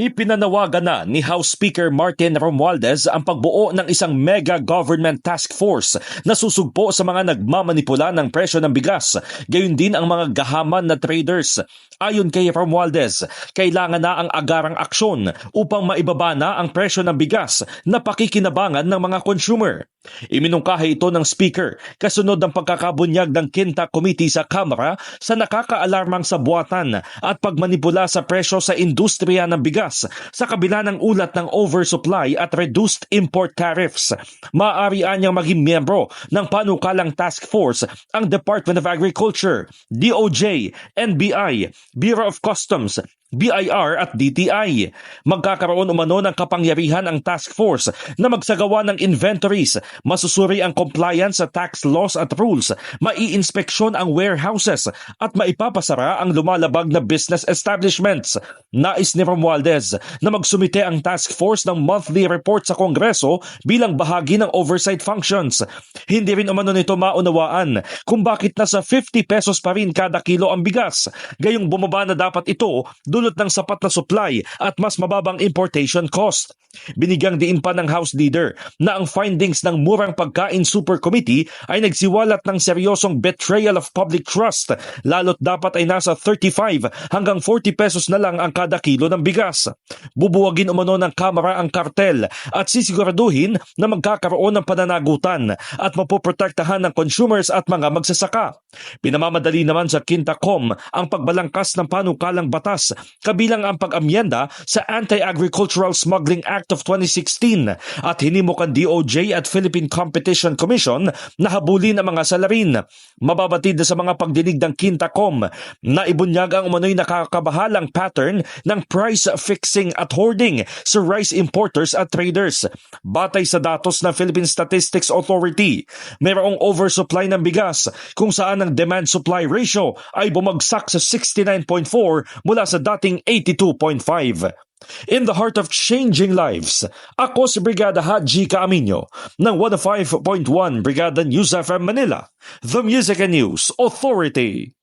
Ipinanawagan na ni House Speaker Martin Romualdez ang pagbuo ng isang mega government task force na susugpo sa mga nagmamanipula ng presyo ng bigas, gayon din ang mga gahaman na traders. Ayon kay Romualdez, kailangan na ang agarang aksyon upang maibaba na ang presyo ng bigas na pakikinabangan ng mga consumer. Iminungkahi ito ng Speaker kasunod ng pagkakabunyag ng Quinta Committee sa Kamara sa nakakaalarmang sabuatan at pagmanipula sa presyo sa industriya ng bigas sa kabila ng ulat ng oversupply at reduced import tariffs. Maaari anyang maging miyembro ng panukalang task force ang Department of Agriculture, DOJ, NBI, Bureau of Customs, BIR at DTI. Magkakaroon umano ng kapangyarihan ang task force na magsagawa ng inventories, masusuri ang compliance sa tax laws at rules, maiinspeksyon ang warehouses at maipapasara ang lumalabag na business establishments. Nais ni Romualdez na magsumite ang task force ng monthly report sa Kongreso bilang bahagi ng oversight functions. Hindi rin umano nito maunawaan kung bakit nasa 50 pesos pa rin kada kilo ang bigas, gayong bumaba na dapat ito dulot ng sapat na supply at mas mababang importation cost. Binigyang diin pa ng House Leader na ang findings ng Murang Pagkain Super Committee ay nagsiwalat ng seryosong betrayal of public trust, lalo't dapat ay nasa 35 hanggang 40 pesos na lang ang kada kilo ng bigas. Bubuwagin umano ng Kamara ang kartel at sisiguraduhin na magkakaroon ng pananagutan at mapoprotektahan ng consumers at mga magsasaka. Pinamamadali naman sa Quinta Com ang pagbalangkas ng panukalang batas kabilang ang pag-amyenda sa Anti-Agricultural Smuggling Act of 2016 at hinimukan DOJ at Philippine Competition Commission na habulin ang mga salarin. Mababatid na sa mga pagdinig ng Quinta.com na ibunyag ang umano'y nakakabahalang pattern ng price fixing at hoarding sa rice importers at traders. Batay sa datos ng Philippine Statistics Authority, mayroong oversupply ng bigas kung saan ang demand-supply ratio ay bumagsak sa 69.4 mula sa dating 82.5. In the heart of changing lives, ako si Brigada Haji Caaminyo ng 105.1 Brigada News FM Manila, The Music and News Authority.